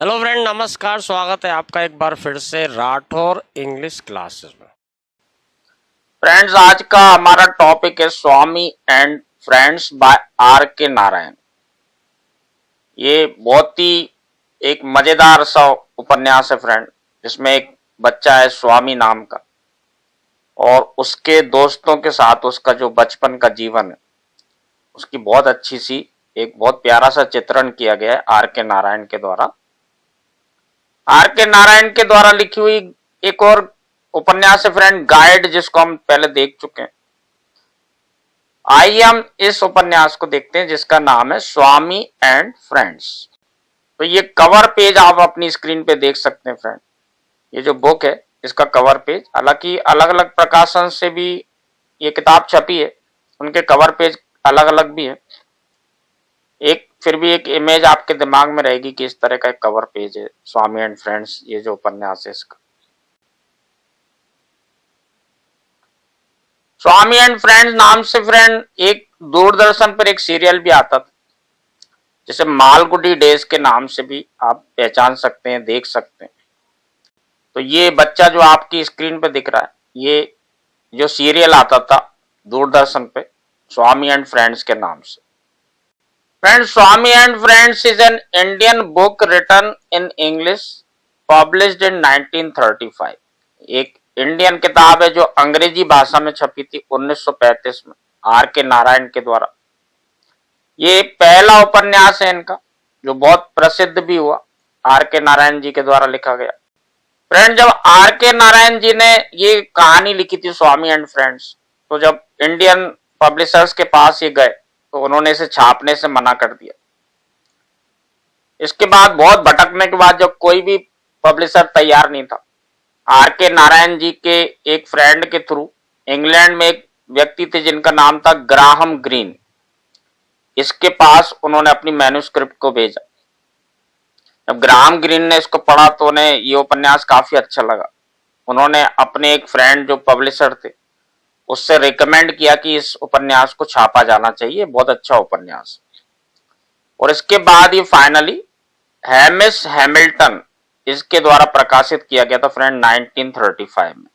Hello friend, नमस्कार। स्वागत है आपका एक बार फिर से राठौर इंग्लिश क्लासेस में। फ्रेंड्स, आज का हमारा टॉपिक है स्वामी एंड फ्रेंड्स बाय आर के नारायण। ये बहुत ही एक मजेदार सा उपन्यास है फ्रेंड, जिसमें एक बच्चा है स्वामी नाम का और उसके दोस्तों के साथ उसका जो बचपन का जीवन है उसकी बहुत अच्छी सी एक बहुत प्यारा सा चित्रण किया गया है आर के नारायण के द्वारा। आर के नारायण के द्वारा लिखी हुई एक और उपन्यास है फ्रेंड, गाइड, जिसको हम पहले देख चुके हैं। आइए हम इस उपन्यास को देखते हैं जिसका नाम है स्वामी एंड फ्रेंड्स। तो ये कवर पेज आप अपनी स्क्रीन पे देख सकते हैं फ्रेंड। ये जो बुक है इसका कवर पेज, हालांकि अलग अलग प्रकाशन से भी ये किताब छपी है, उनके कवर पेज अलग अलग भी है। एक फिर भी एक इमेज आपके दिमाग में रहेगी कि इस तरह का एक कवर पेज है स्वामी एंड फ्रेंड्स, ये जो उपन्यास है इसका। स्वामी एंड फ्रेंड्स नाम से फ्रेंड एक दूरदर्शन पर एक सीरियल भी आता था, जिसे मालगुडी डेज के नाम से भी आप पहचान सकते हैं, देख सकते हैं। तो ये बच्चा जो आपकी स्क्रीन पे दिख रहा है, ये जो सीरियल आता था दूरदर्शन पे स्वामी एंड फ्रेंड्स के नाम से। Friends, Swami and friends is an Indian book written in English, published in 1935। एक इंडियन किताब है जो अंग्रेजी भाषा में छपी थी 1935 में आर के नारायण के द्वारा। ये पहला उपन्यास है इनका जो बहुत प्रसिद्ध भी हुआ, आर के नारायण जी के द्वारा लिखा गया। फ्रेंड, जब आर के नारायण जी ने ये कहानी लिखी थी स्वामी एंड फ्रेंड्स, तो जब इंडियन पब्लिशर्स के पास ये गए तो उन्होंने इसे छापने से मना कर दिया। इसके बाद बहुत भटकने के बाद जब कोई भी पब्लिशर तैयार नहीं था, आर के नारायण जी के एक फ्रेंड के थ्रू इंग्लैंड में एक व्यक्ति थे जिनका नाम था ग्राहम ग्रीन, इसके पास उन्होंने अपनी मैन्युस्क्रिप्ट को भेजा। जब ग्राहम ग्रीन ने इसको पढ़ा तो उन्हें ये उपन्यास काफी अच्छा लगा। उन्होंने अपने एक फ्रेंड जो पब्लिशर थे उससे रिकमेंड किया कि इस उपन्यास को छापा जाना चाहिए, बहुत अच्छा उपन्यास। और इसके बाद ये फाइनली हैमिश हैमिल्टन इसके द्वारा प्रकाशित किया गया था फ्रेंड 1935 में।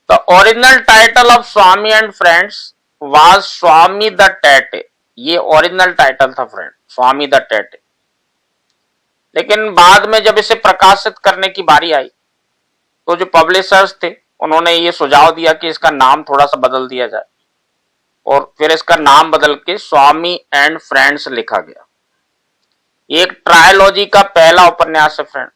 The original title of Swami and friends was Swami the Tete. ये ओरिजिनल टाइटल था फ्रेंड, स्वामी द टेटे। लेकिन बाद में जब इसे प्रकाशित करने की बारी आई तो जो पब्लिशर्स थे उन्होंने ये सुझाव दिया कि इसका नाम थोड़ा सा बदल दिया जाए, और फिर इसका नाम बदल के स्वामी एंड फ्रेंड्स लिखा गया। एक ट्रायलॉजी का पहला उपन्यास है फ्रेंड,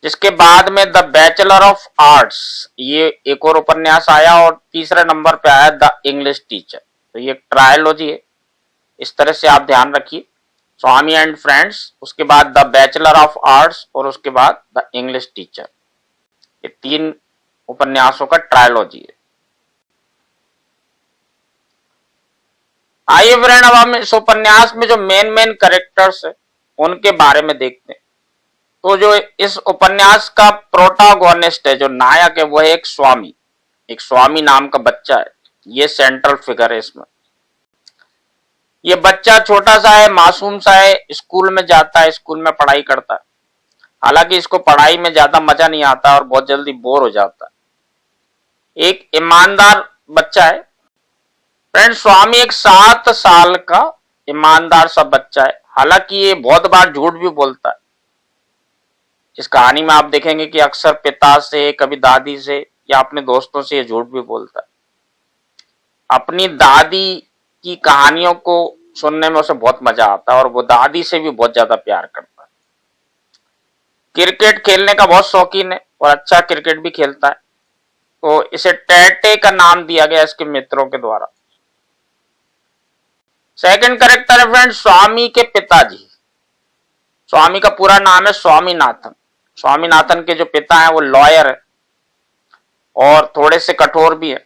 जिसके बाद में द बैचलर ऑफ आर्ट्स ये एक और उपन्यास आया, और तीसरे नंबर पे आया द इंग्लिश टीचर। तो ये ट्रायलॉजी है, इस तरह से आप ध्यान रखिए। स्वामी एंड फ्रेंड्स, उसके बाद द बैचलर ऑफ आर्ट्स और उसके बाद द इंग्लिश टीचर। ये तीन उपन्यासों का ट्रायलॉजी है। आइए फ्रेंड, अब हम इस उपन्यास में जो मेन कैरेक्टर्स है उनके बारे में देखते हैं। तो जो इस उपन्यास का प्रोटागोनिस्ट है, जो नायक है, वो है एक स्वामी नाम का बच्चा है। ये सेंट्रल फिगर है इसमें। ये बच्चा छोटा सा है, मासूम सा है, स्कूल में जाता है, स्कूल में पढ़ाई करता है। हालांकि इसको पढ़ाई में ज्यादा मजा नहीं आता और बहुत जल्दी बोर हो जाता है। एक ईमानदार बच्चा है फ्रेंड। स्वामी एक 7 साल का ईमानदार सा बच्चा है। हालांकि ये बहुत बार झूठ भी बोलता है। इस कहानी में आप देखेंगे कि अक्सर पिता से, कभी दादी से या अपने दोस्तों से ये झूठ भी बोलता है। अपनी दादी की कहानियों को सुनने में उसे बहुत मजा आता है और वो दादी से भी बहुत ज्यादा प्यार करता है। क्रिकेट खेलने का बहुत शौकीन है और अच्छा क्रिकेट भी खेलता है। तो इसे टेटे का नाम दिया गया इसके मित्रों के द्वारा। सेकंड कैरेक्टर है फ्रेंड स्वामी के पिताजी। स्वामी का पूरा नाम है स्वामीनाथन। स्वामीनाथन के जो पिता हैं वो लॉयर है और थोड़े से कठोर भी है,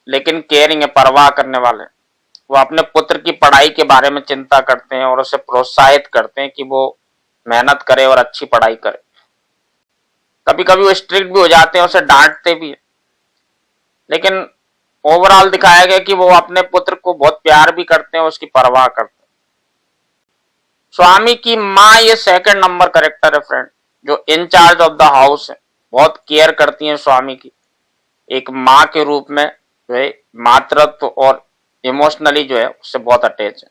लेकिन केयरिंग है, परवाह करने वाले। वो अपने पुत्र की पढ़ाई के बारे में चिंता करते हैं और उसे प्रोत्साहित करते हैं कि वो मेहनत करे और अच्छी पढ़ाई करे। कभी कभी वो स्ट्रिक्ट भी हो जाते हैं, उसे डांटते भी है, लेकिन ओवरऑल दिखाया गया कि वो अपने पुत्र को बहुत प्यार भी करते हैं, उसकी परवाह करते हैं। स्वामी की माँ ये सेकंड नंबर करेक्टर है फ्रेंड, जो इंचार्ज ऑफ द हाउस है, बहुत केयर करती हैं स्वामी की, एक माँ के रूप में जो है मातृत्व और इमोशनली जो है उससे बहुत अटैच है।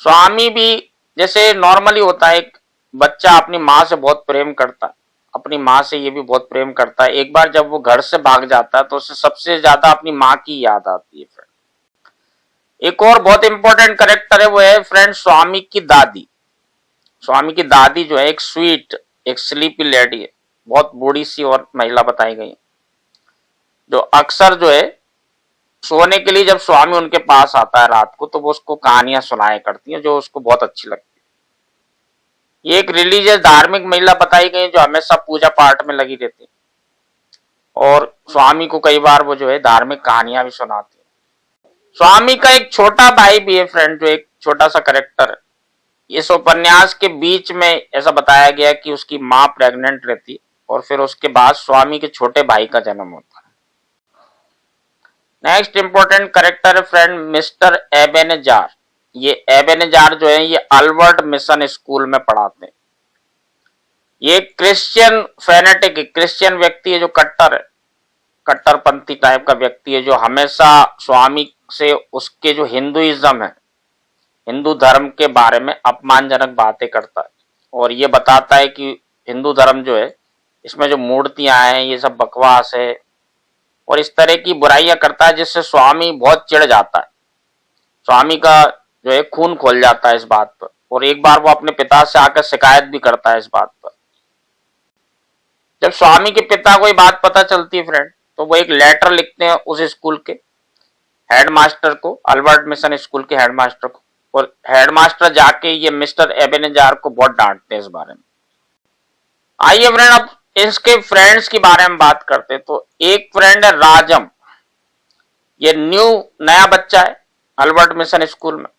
स्वामी भी जैसे नॉर्मली होता है, एक बच्चा अपनी माँ से बहुत प्रेम करता है, अपनी माँ से ये भी बहुत प्रेम करता है। एक बार जब वो घर से भाग जाता है तो उसे सबसे ज्यादा अपनी माँ की याद आती है फ्रेंड। एक और बहुत इंपॉर्टेंट कैरेक्टर है, वो है फ्रेंड स्वामी की दादी। स्वामी की दादी जो है एक स्वीट, एक स्लीपी लेडी है, बहुत बूढ़ी सी और महिला बताई गई है, जो अक्सर जो है सोने के लिए जब स्वामी उनके पास आता है रात को तो वो उसको कहानियां सुनाया करती हैं, जो उसको बहुत अच्छी लगती है। ये एक रिलीजियस धार्मिक महिला बताई गई है, जो हमेशा पूजा पाठ में लगी रहती है और स्वामी को कई बार वो जो है धार्मिक कहानियां भी सुनाती है। स्वामी का एक छोटा भाई भी है फ्रेंड, जो एक छोटा सा करेक्टर है। इस उपन्यास के बीच में ऐसा बताया गया कि उसकी माँ प्रेग्नेंट रहती है और फिर उसके बाद स्वामी के छोटे भाई का जन्म होता है। नेक्स्ट इंपॉर्टेंट करेक्टर है फ्रेंड मिस्टर एबेनेजार। ये एबेनेजार जो है ये अल्बर्ट मिशन स्कूल में पढ़ाते हैं। ये क्रिश्चियन फैनेटिक, क्रिश्चियन व्यक्ति है जो कट्टर है, कट्टरपंथी टाइप का व्यक्ति है, जो हमेशा स्वामी से उसके जो हिंदुइज्म है, हिंदू धर्म के बारे में अपमानजनक बातें करता है और ये बताता है कि हिंदू धर्म जो है इसमें जो मूर्तियां हैं ये सब बकवास है और इस तरह की बुराइयां करता है, जिससे स्वामी बहुत चिढ़ जाता है। स्वामी का जो है खून खोल जाता है इस बात पर और एक बार वो अपने पिता से आकर शिकायत भी करता है इस बात पर। जब स्वामी के पिता को ये बात पता चलती है फ्रेंड, तो वो एक लेटर लिखते हैं उस स्कूल के हेडमास्टर को, अल्बर्ट मिशन स्कूल के हेडमास्टर को, और हेडमास्टर जाके ये मिस्टर एबेनेजार को बहुत डांटते हैं इस बारे में। आइए फ्रेंड अब इसके फ्रेंड्स के बारे में बात करते हैं। तो एक फ्रेंड है राजम, ये नया बच्चा है अल्बर्ट मिशन स्कूल में।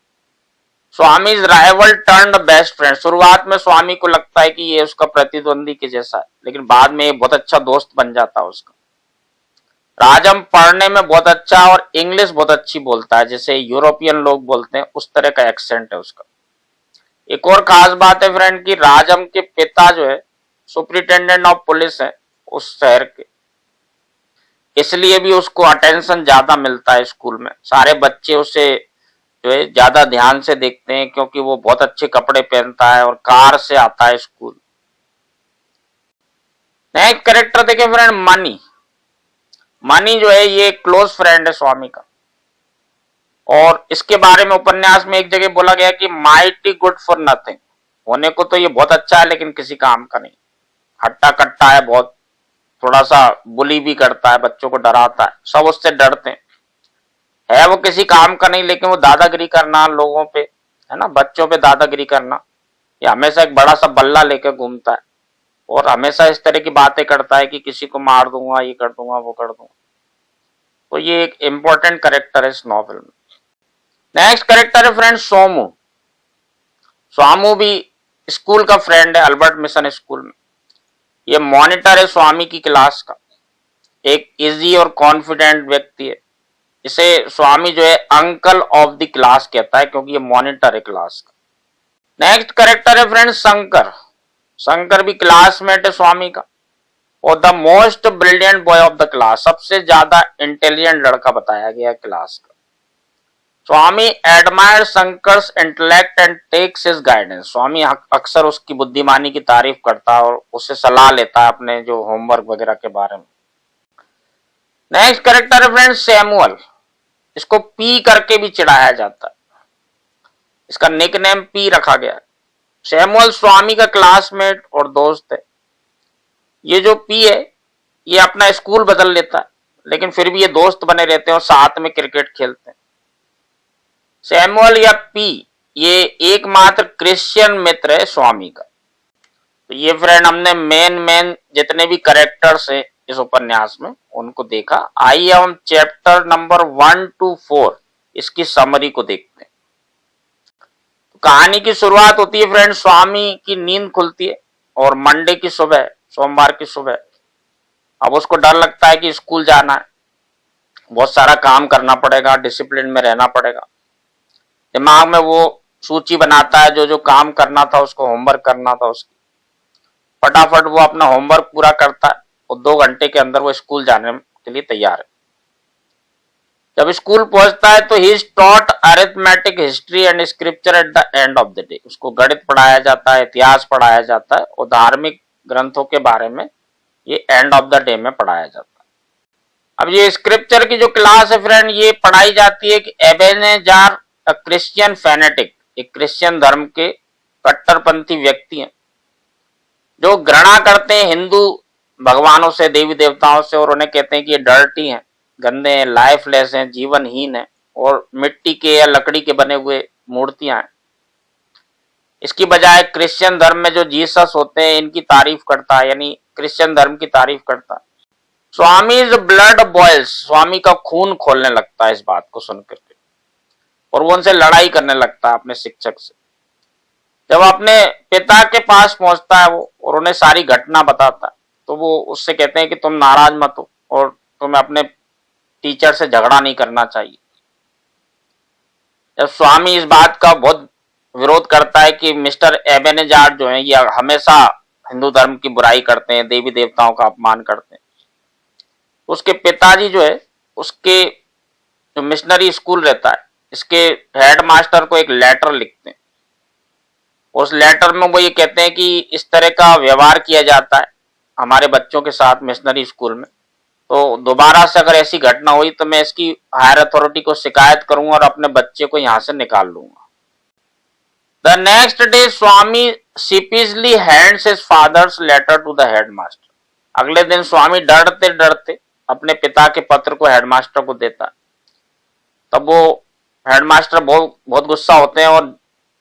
स्वामी राइवल टर्न्ड बेस्ट फ्रेंड। शुरुआत में स्वामी को लगता है कि ये उसका प्रतिद्वंदी के जैसा है, लेकिन बाद में ये बहुत अच्छा दोस्त बन जाता है उसका। राजम पढ़ने में बहुत अच्छा और इंग्लिश बहुत अच्छी बोलता है, जैसे यूरोपियन लोग बोलते हैं उस तरह का एक्सेंट है उसका। एक और खास बात है फ्रेंड कि राजम के पिता जो है सुपरिटेंडेंट ऑफ पुलिस है उस शहर के, इसलिए भी उसको अटेंशन ज्यादा मिलता है स्कूल में। सारे बच्चे उसे जो है ज्यादा ध्यान से देखते हैं क्योंकि वो बहुत अच्छे कपड़े पहनता है और कार से आता है स्कूल। नेक्स्ट कैरेक्टर देखें फ्रेंड मनी। मनी जो है ये क्लोज फ्रेंड है स्वामी का और इसके बारे में उपन्यास में एक जगह बोला गया कि माइटी गुड फॉर नथिंग। होने को तो ये बहुत अच्छा है लेकिन किसी काम का नहीं, हट्टा कट्टा है बहुत, थोड़ा सा बुली भी करता है, बच्चों को डराता है, सब उससे डरते हैं। है वो किसी काम का नहीं, लेकिन वो दादागिरी करना लोगों पे, है ना, बच्चों पे दादागिरी करना, ये हमेशा एक बड़ा सा बल्ला लेकर घूमता है और हमेशा इस तरह की बातें करता है कि किसी को मार दूंगा, ये कर दूंगा, वो कर दूंगा। तो ये एक इंपॉर्टेंट कैरेक्टर है इस नॉवेल में। नेक्स्ट कैरेक्टर है फ्रेंड सोमू। स्वामू भी स्कूल का फ्रेंड है अल्बर्ट मिशन स्कूल में। ये मॉनिटर है स्वामी की क्लास का, एक इजी और कॉन्फिडेंट व्यक्ति है। इसे स्वामी जो है अंकल ऑफ द क्लास कहता है क्योंकि ये मॉनिटर है क्लास का। नेक्स्ट कैरेक्टर है फ्रेंड शंकर। शंकर भी क्लासमेट है स्वामी का और the most brilliant boy of the class, सबसे ज्यादा इंटेलिजेंट लड़का बताया गया है क्लास का। Swami admire Shankar's intellect and takes his guidance. Swami अक्सर उसकी बुद्धिमानी की तारीफ करता है और उससे सलाह लेता है अपने जो होमवर्क वगैरह के बारे में। नेक्स्ट कैरेक्टर है फ्रेंड सैमुअल। इसको पी करके भी चिढ़ाया जाता है, इसका निकनेम पी रखा गया है। सैमुअल स्वामी का क्लासमेट और दोस्त है। ये जो पी है ये अपना स्कूल बदल लेता है लेकिन फिर भी ये दोस्त बने रहते हैं और साथ में क्रिकेट खेलते हैं। सैमुअल या पी ये एकमात्र क्रिश्चियन मित्र है स्वामी का। तो ये फ्रेंड हमने मेन जितने भी कैरेक्टर्स हैं इस उपन्यास में उनको देखा। आइए हम चैप्टर नंबर 1 to 4 इसकी समरी को देखते हैं। तो कहानी की शुरुआत होती है फ्रेंड, स्वामी की नींद खुलती है और मंडे की सुबह, सोमवार की सुबह, अब उसको डर लगता है कि स्कूल जाना है, बहुत सारा काम करना पड़ेगा, डिसिप्लिन में रहना पड़ेगा। दिमाग में वो सूची बनाता है, जो जो काम करना था उसको, होमवर्क करना था उसकी, फटाफट वो अपना होमवर्क पूरा करता है और 2 घंटे के अंदर वो स्कूल जाने के लिए तैयार है। जब स्कूल पहुंचता है तो he is taught arithmetic, history and scripture at the end of the day. उसको गणित पढ़ाया जाता है, इतिहास पढ़ाया जाता है और धार्मिक ग्रंथों के बारे में ये एंड ऑफ द डे में पढ़ाया जाता है। अब ये स्क्रिप्चर की जो क्लास है फ्रेंड, ये पढ़ाई जाती है कि एबेनेजार क्रिश्चियन फैनेटिक, एक क्रिश्चियन धर्म के कट्टरपंथी व्यक्ति हैं जो घृणा करते हैं हिंदू भगवानों से, देवी देवताओं से, और उन्हें कहते हैं कि ये डर्टी हैं, गंदे हैं, लाइफलेस हैं, जीवनहीन है और मिट्टी के या लकड़ी के बने हुए मूर्तियां हैं। इसकी बजाय क्रिश्चियन धर्म में जो जीसस होते हैं इनकी तारीफ करता है, यानी क्रिश्चियन धर्म की तारीफ करता है। स्वामीज ब्लड बॉयल्स, स्वामी का खून खोलने लगता है इस बात को सुनकर के, और वो उनसे लड़ाई करने लगता है अपने शिक्षक से। जब अपने पिता के पास पहुंचता है वो और उन्हें सारी घटना बताता है, तो वो उससे कहते हैं कि तुम नाराज मत हो और तुम्हें अपने टीचर से झगड़ा नहीं करना चाहिए। जब स्वामी इस बात का बहुत विरोध करता है कि मिस्टर एबेनेजार जो है ये हमेशा हिंदू धर्म की बुराई करते हैं, देवी देवताओं का अपमान करते हैं, उसके पिताजी जो है, उसके जो मिशनरी स्कूल रहता है, इसके हेडमास्टर को एक लेटर लिखते हैं। उस लेटर में वो ये कहते हैं कि इस तरह का व्यवहार किया जाता है हमारे बच्चों के साथ मिशनरी स्कूल में, तो दोबारा से अगर ऐसी घटना हुई तो मैं इसकी हायर अथॉरिटी को शिकायत करूंगा और अपने बच्चे को यहां से निकाल लूंगा। The next day Swami sheepishly hands his father's letter to the headmaster. अगले दिन स्वामी डरते डरते अपने पिता के पत्र को हेडमास्टर को देता। तब वो हेडमास्टर बहुत गुस्सा होते हैं और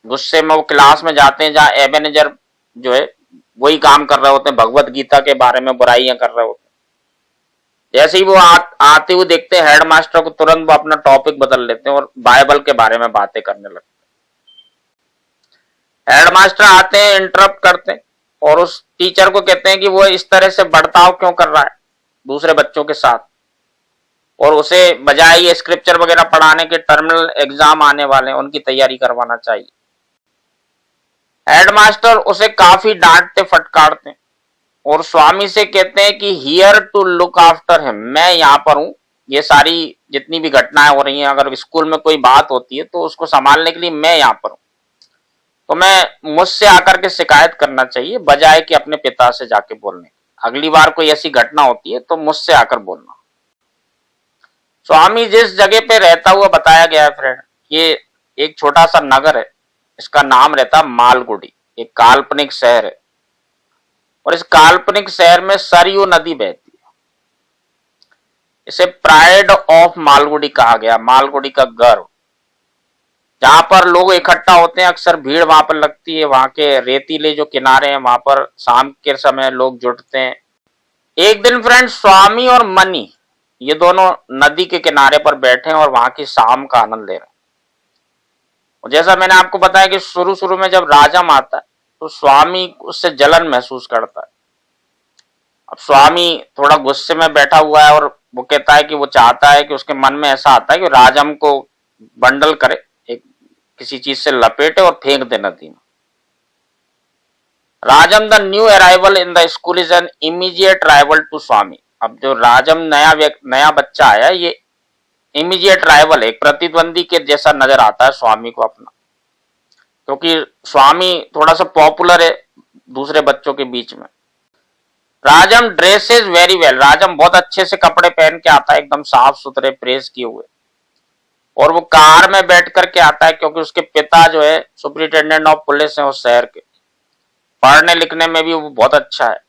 गुस्से में वो क्लास में जाते हैं जहां एबेनेजर जो है वही काम कर रहे होते हैं, भगवत गीता के बारे में बुराइयां कर रहे होते हैं। जैसे ही वो आते हुए देखते हैं हेडमास्टर को, तुरंत वो अपना टॉपिक बदल लेते हैं और बाइबल के बारे में बातें करने लगते हैं। हेडमास्टर आते हैं, इंटरप्ट करते हैं और उस टीचर को कहते हैं कि वो इस तरह से बर्ताव क्यों कर रहा है दूसरे बच्चों के साथ, और उसे बजाय ये स्क्रिप्चर वगैरह पढ़ाने के टर्मिनल एग्जाम आने वाले हैं उनकी तैयारी करवाना चाहिए। हेडमास्टर उसे काफी डांटते फटकारते हैं और स्वामी से कहते हैं कि here to look after him, मैं यहाँ पर हूं, ये सारी जितनी भी घटनाएं हो रही हैं, अगर स्कूल में कोई बात होती है तो उसको संभालने के लिए मैं यहाँ पर हूं, तो मैं मुझसे आकर के शिकायत करना चाहिए बजाय कि अपने पिता से जाके बोलने। अगली बार कोई ऐसी घटना होती है तो मुझसे आकर बोलना। स्वामी जिस जगह पे रहता हुआ बताया गया है फ्रेंड, ये एक छोटा सा नगर है, इसका नाम रहता मालगुडी, एक काल्पनिक शहर है और इस काल्पनिक शहर में सरयू नदी बहती है। इसे प्राइड ऑफ मालगुडी कहा गया, मालगुडी का गर्व। जहां पर लोग इकट्ठा होते हैं, अक्सर भीड़ वहां पर लगती है, वहां के रेतीले जो किनारे हैं वहां पर शाम के समय लोग जुटते हैं। एक दिन फ्रेंड स्वामी और मनी ये दोनों नदी के किनारे पर बैठे हैं और वहां की शाम का आनंद ले रहे हैं। और जैसा मैंने आपको बताया कि शुरू शुरू में जब राजम आता है तो स्वामी उससे जलन महसूस करता है। अब स्वामी थोड़ा गुस्से में बैठा हुआ है और वो कहता है कि वो चाहता है कि उसके मन में ऐसा आता है कि राजम को बंडल करे, एक किसी चीज से लपेटे और फेंक दे नदी में। Rajam the new arrival in the school is an immediate rival to Swami. अब जो राजम नया बच्चा आया, ये इमीडिएट राइवल है, एक प्रतिद्वंदी के जैसा नजर आता है स्वामी को अपना, क्योंकि स्वामी थोड़ा सा पॉपुलर है दूसरे बच्चों के बीच में। राजम ड्रेसेस वेरी वेल, राजम बहुत अच्छे से कपड़े पहन के आता है, एकदम साफ सुथरे प्रेस किए हुए, और वो कार में बैठ करके आता है क्योंकि उसके पिता जो है सुपरिटेंडेंट ऑफ पुलिस है उस शहर के, पढ़ने लिखने में भी वो बहुत अच्छा है।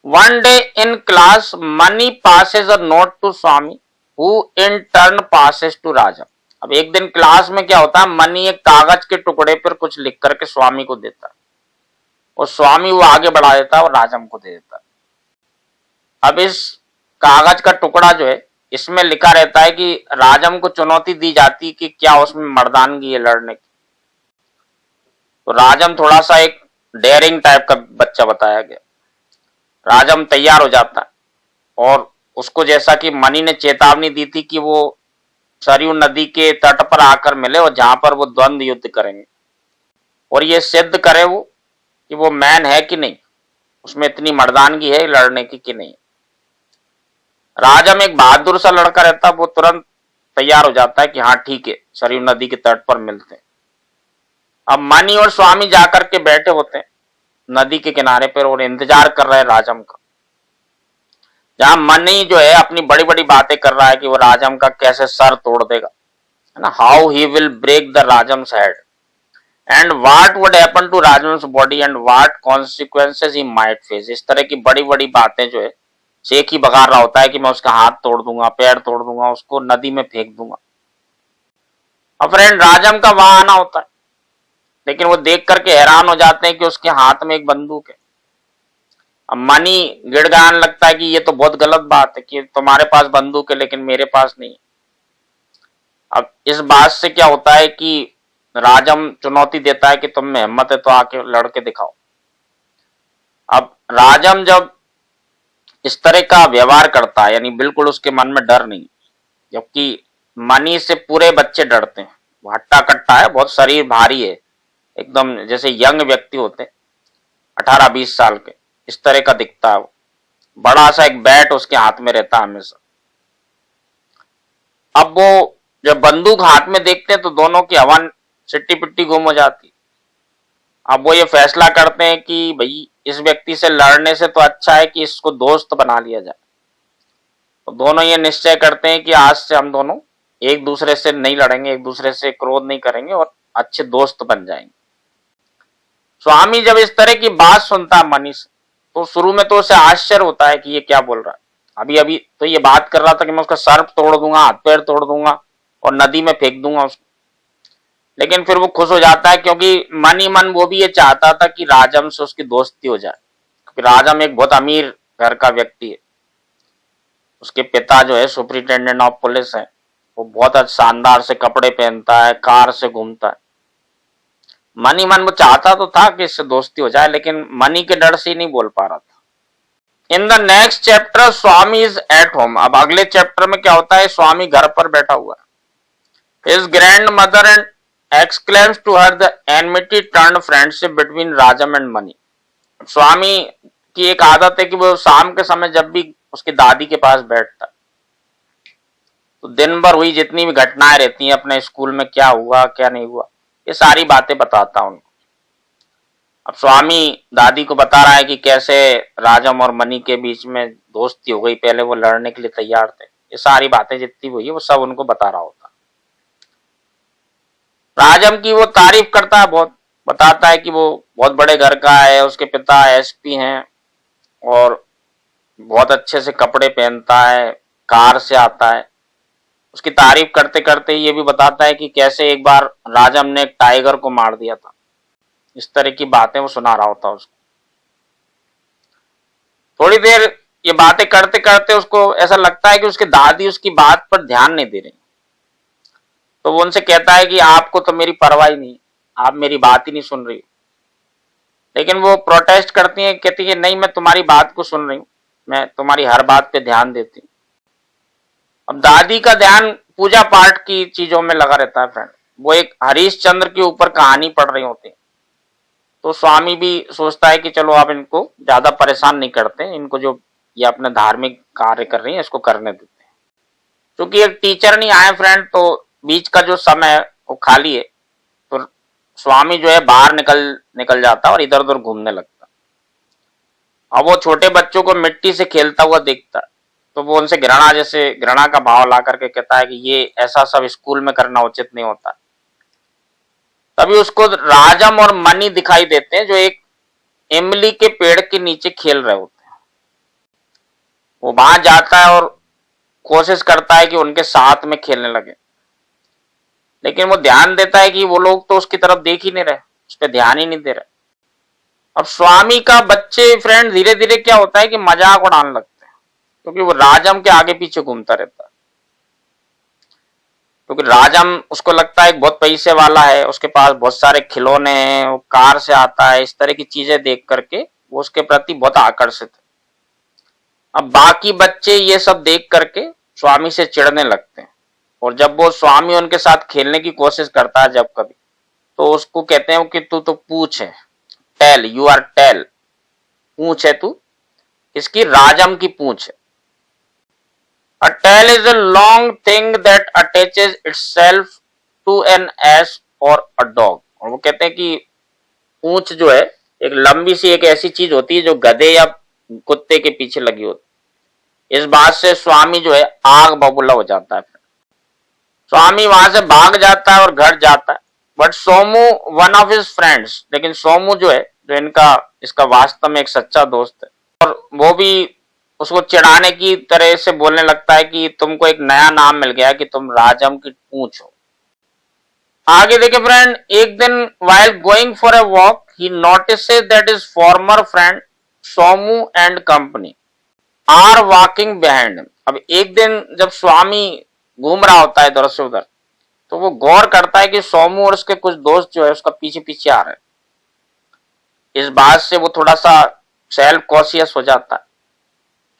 One day in class Mani passes a note to Swami who in turn passes to Rajam. अब एक दिन क्लास में क्या होता है, मनी एक कागज के टुकड़े पर कुछ लिख करके स्वामी को देता है और स्वामी वो आगे बढ़ा देता है और राजम को दे देता है। अब इस कागज का टुकड़ा जो है इसमें लिखा रहता है कि राजम को चुनौती दी जाती कि क्या उसमें मर्दानगी है लड़ने की। तो राजम थोड़ा सा एक डेयरिंग टाइप का बच्चा बताया गया। राजम तैयार हो जाता है और उसको जैसा कि मनी ने चेतावनी दी थी कि वो सरयू नदी के तट पर आकर मिले और जहां पर वो द्वंद्व युद्ध करेंगे और ये सिद्ध करे वो कि वो मैन है कि नहीं, उसमें इतनी मर्दानगी है लड़ने की कि नहीं। राजम एक बहादुर सा लड़का रहता, वो तुरंत तैयार हो जाता है कि हाँ ठीक है, सरयू नदी के तट पर मिलते हैं। अब मनी और स्वामी जाकर के बैठे होते हैं नदी के किनारे पर और इंतजार कर रहे हैं राजम का। जहां मनी जो है अपनी बड़ी बड़ी बातें कर रहा है कि वो राजम का कैसे सर तोड़ देगा, है ना, how he will break the Rajam's head and what would happen to Rajam's body and what consequences he might face. इस तरह की बड़ी बड़ी बातें जो है शेख ही बघार रहा होता है कि मैं उसका हाथ तोड़ दूंगा, पैर तोड़ दूंगा, उसको नदी में फेंक दूंगा। अब फ्रेंड राजम का वहां आना होता है, लेकिन वो देख करके हैरान हो जाते हैं कि उसके हाथ में एक बंदूक है। अब मनी गिड़गिड़ाने लगता है कि ये तो बहुत गलत बात है कि तुम्हारे पास बंदूक है लेकिन मेरे पास नहीं। अब इस बात से क्या होता है कि राजम चुनौती देता है कि तुम में हिम्मत है तो आके लड़के दिखाओ। अब राजम जब इस तरह का व्यवहार करता है, यानी बिल्कुल उसके मन में डर नहीं, जबकि मनी से पूरे बच्चे डरते हैं। वो हट्टा कट्टा है, बहुत शरीर भारी है, एकदम जैसे यंग व्यक्ति होते हैं 18-20 साल के, इस तरह का दिखता है वो। बड़ा सा एक बैट उसके हाथ में रहता है हमेशा। अब वो जब बंदूक हाथ में देखते हैं तो दोनों की हवन सिट्टी पिट्टी गुम हो जाती। अब वो ये फैसला करते हैं कि भाई इस व्यक्ति से लड़ने से तो अच्छा है कि इसको दोस्त बना लिया जाए। तो दोनों ये निश्चय करते हैं कि आज से हम दोनों एक दूसरे से नहीं लड़ेंगे, एक दूसरे से क्रोध नहीं करेंगे और अच्छे दोस्त बन जाएंगे। स्वामी जब इस तरह की बात सुनता है मनी से, तो शुरू में तो उसे आश्चर्य होता है कि ये क्या बोल रहा है। अभी अभी तो ये बात कर रहा था कि मैं उसका सर तोड़ दूंगा, हाथ पैर तोड़ दूंगा और नदी में फेंक दूंगा उसको। लेकिन फिर वो खुश हो जाता है क्योंकि मन ही मन वो भी ये चाहता था कि राजम से उसकी दोस्ती हो जाए, क्योंकि राजम एक बहुत अमीर घर का व्यक्ति है। उसके पिता जो है सुपरिटेंडेंट ऑफ पुलिस है, वो बहुत शानदार से कपड़े पहनता है, कार से घूमता है। मन ही मन वो चाहता तो था कि इससे दोस्ती हो जाए, लेकिन मनी के डर से ही नहीं बोल पा रहा था। In the next chapter Swami is at home. अब अगले चैप्टर में क्या होता है, स्वामी घर पर बैठा हुआ है। His grandmother and exclaims to her the enmity turned friendship between Rajam and Mani. Swami की एक आदत है कि वो शाम के समय जब भी उसकी दादी के पास बैठता तो दिन भर हुई जितनी भी घटनाएं रहती हैं अपने स्कूल में, क्या हुआ क्या नहीं हुआ, ये सारी बातें बताता उनको। अब स्वामी दादी को बता रहा है कि कैसे राजम और मनी के बीच में दोस्ती हो गई, पहले वो लड़ने के लिए तैयार थे। ये सारी बातें जितनी हुई है वो सब उनको बता रहा होता। राजम की वो तारीफ करता है बहुत, बताता है कि वो बहुत बड़े घर का है, उसके पिता एसपी हैं और बहुत अच्छे से कपड़े पहनता है, कार से आता है। उसकी तारीफ करते करते ये भी बताता है कि कैसे एक बार राजम ने एक टाइगर को मार दिया था। इस तरह की बातें वो सुना रहा होता उसको। थोड़ी देर ये बातें करते करते उसको ऐसा लगता है कि उसकी दादी उसकी बात पर ध्यान नहीं दे रही। तो वो उनसे कहता है कि आपको तो मेरी परवाह ही नहीं, आप मेरी बात ही नहीं सुन रही। लेकिन वो प्रोटेस्ट करती है, कहती है नहीं मैं तुम्हारी बात को सुन रही हूँ, मैं तुम्हारी हर बात पे ध्यान देती हूँ। अब दादी का ध्यान पूजा पाठ की चीजों में लगा रहता है फ्रेंड। वो एक हरिश्चंद्र के ऊपर कहानी पढ़ रही होती है। तो स्वामी भी सोचता है कि चलो आप इनको ज्यादा परेशान नहीं करते, इनको जो ये अपने धार्मिक कार्य कर रही है इसको करने देते हैं। क्योंकि एक टीचर नहीं आए फ्रेंड, तो बीच का जो समय है वो खाली है, तो स्वामी जो है बाहर निकल जाता और इधर उधर घूमने लगता। अब वो छोटे बच्चों को मिट्टी से खेलता हुआ देखता, तो वो उनसे घृणा का भाव ला करके कहता है कि ये ऐसा सब स्कूल में करना उचित नहीं होता। तभी उसको राजम और मनी दिखाई देते हैं जो एक इमली के पेड़ के नीचे खेल रहे होते हैं। वो वहां जाता है और कोशिश करता है कि उनके साथ में खेलने लगे, लेकिन वो ध्यान देता है कि वो लोग तो उसकी तरफ देख ही नहीं रहे, उस पर ध्यान ही नहीं दे रहे। अब स्वामी का बच्चे फ्रेंड धीरे धीरे क्या होता है कि मजाक उड़ाने लगते हैं, क्योंकि वो राजम के आगे पीछे घूमता रहता है। क्योंकि राजम उसको लगता है बहुत पैसे वाला है, उसके पास बहुत सारे खिलौने हैं, वो कार से आता है, इस तरह की चीजें देख करके वो उसके प्रति बहुत आकर्षित है। अब बाकी बच्चे ये सब देख करके स्वामी से चिढ़ने लगते हैं और जब वो स्वामी उनके साथ खेलने की कोशिश करता है जब कभी, तो उसको कहते हैं कि तू तो पूछ है, टेल, यू आर टेल, पूछ है तू, इसकी राजम की पूछ है। A tail is a long thing that attaches itself to an ass or a dog। और वो कहते हैं कि पूंछ जो है एक लंबी सी एक ऐसी चीज होती है जो गधे या कुत्ते के पीछे लगी होती। इस बात से स्वामी जो है आग बबूला हो जाता है। स्वामी वहां से भाग जाता है और घर जाता है। But Somu one of his friends, लेकिन सोमू जो है, जो इनका इसका वास्तव में एक सच्चा दोस्त है, और वो भी उसको चिढ़ाने की तरह से बोलने लगता है कि तुमको एक नया नाम मिल गया कि तुम राजम की पूंछ हो। आगे देखे फ्रेंड, एक दिन while going for a walk he notices that his former friend Somu and company are walking behind him. अब एक दिन जब स्वामी घूम रहा होता है इधर से उधर, तो वो गौर करता है कि सोमू और उसके कुछ दोस्त जो है उसका पीछे पीछे आ रहे हैं। इस बात से वो थोड़ा सा सेल्फ कॉशियस हो जाता है।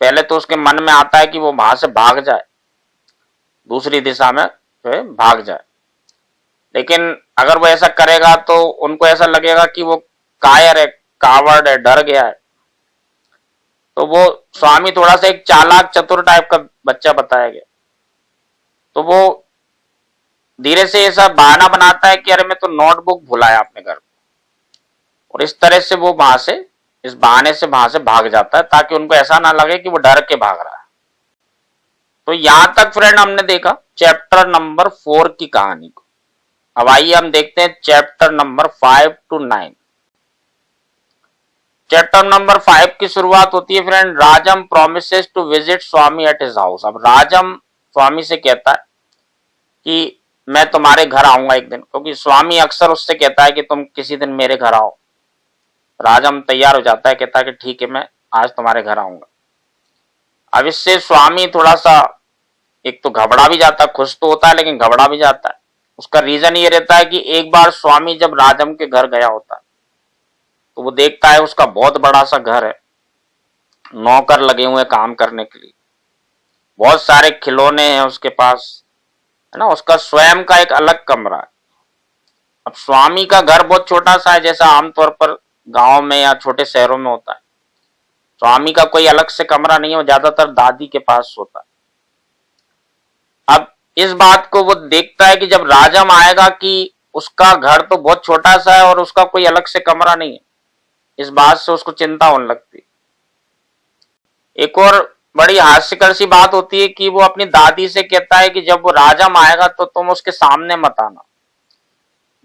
पहले तो उसके मन में आता है कि वो वहां से भाग जाए, दूसरी दिशा में जो है भाग जाए, लेकिन अगर वो ऐसा करेगा तो उनको ऐसा लगेगा कि वो कायर है, कावर्ड है, डर गया है। तो वो स्वामी थोड़ा सा एक चालाक चतुर टाइप का बच्चा बताया गया, तो वो धीरे से ऐसा बहाना बनाता है कि अरे मैं तो नोटबुक भुलाया अपने घर, और इस तरह से वो वहां से, इस बहाने से वहां से भाग जाता है ताकि उनको ऐसा ना लगे कि वो डर के भाग रहा है। तो यहां तक फ्रेंड हमने देखा चैप्टर नंबर 4 की कहानी को। अब आइए हम देखते हैं chapter number 5 to 9। Chapter number 5 की शुरुआत होती है friend, Rajam promises to visit Swami at his house. अब राजम स्वामी से कहता है कि मैं तुम्हारे घर आऊंगा एक दिन, क्योंकि स्वामी अक्सर उससे कहता है कि तुम किसी दिन मेरे घर आओ। राजम तैयार हो जाता है, कहता है कि ठीक है, मैं आज तुम्हारे घर आऊंगा। अब इससे स्वामी थोड़ा सा एक तो घबरा भी जाता है, खुश तो होता है लेकिन घबरा भी जाता है। उसका रीजन ये रहता है कि एक बार स्वामी जब राजम के घर गया होता है तो वो देखता है उसका बहुत बड़ा सा घर है, नौकर लगे हुए काम करने के लिए, बहुत सारे खिलौने हैं उसके पास, है ना, उसका स्वयं का एक अलग कमरा है। अब स्वामी का घर बहुत छोटा सा है, जैसा आमतौर पर गांव में या छोटे शहरों में होता है। स्वामी का कोई अलग से कमरा नहीं है, वो ज्यादातर दादी के पास सोता है। अब इस बात को वो देखता है कि जब राजम आएगा कि उसका घर तो बहुत छोटा सा है और उसका कोई अलग से कमरा नहीं है, इस बात से उसको चिंता होने लगती। एक और बड़ी हास्यकर सी बात होती है कि वो अपनी दादी से कहता है कि जब वो राजम आएगा तो तुम उसके सामने मत आना,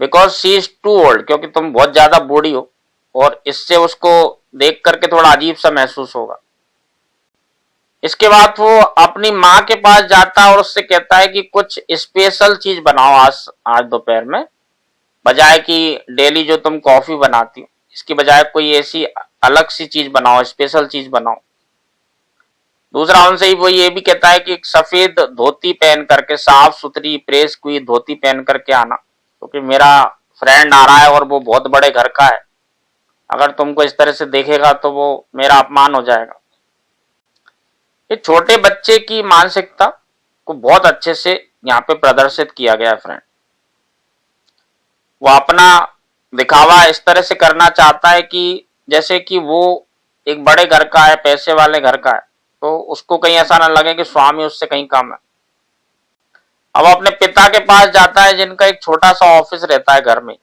because she is too old, क्योंकि तुम बहुत ज्यादा बूढ़ी हो और इससे उसको देख करके थोड़ा अजीब सा महसूस होगा। इसके बाद वो अपनी माँ के पास जाता है और उससे कहता है कि कुछ स्पेशल चीज बनाओ आज दोपहर में, बजाय कि डेली जो तुम कॉफी बनाती हो इसकी बजाय कोई ऐसी अलग सी चीज बनाओ, स्पेशल चीज बनाओ। दूसरा उनसे ही वो ये भी कहता है कि एक सफेद धोती पहन करके, साफ सुथरी प्रेस हुई धोती पहन करके आना, क्योंकि मेरा फ्रेंड आ रहा है और वो बहुत बड़े घर का है, अगर तुमको इस तरह से देखेगा तो वो मेरा अपमान हो जाएगा। ये छोटे बच्चे की मानसिकता को बहुत अच्छे से यहाँ पे प्रदर्शित किया गया है फ्रेंड। वो अपना दिखावा इस तरह से करना चाहता है कि जैसे कि वो एक बड़े घर का है, पैसे वाले घर का है, तो उसको कहीं ऐसा ना लगे कि स्वामी उससे कहीं कम है। अब अपने पिता के पास जाता है जिनका एक छोटा सा ऑफिस रहता है घर में,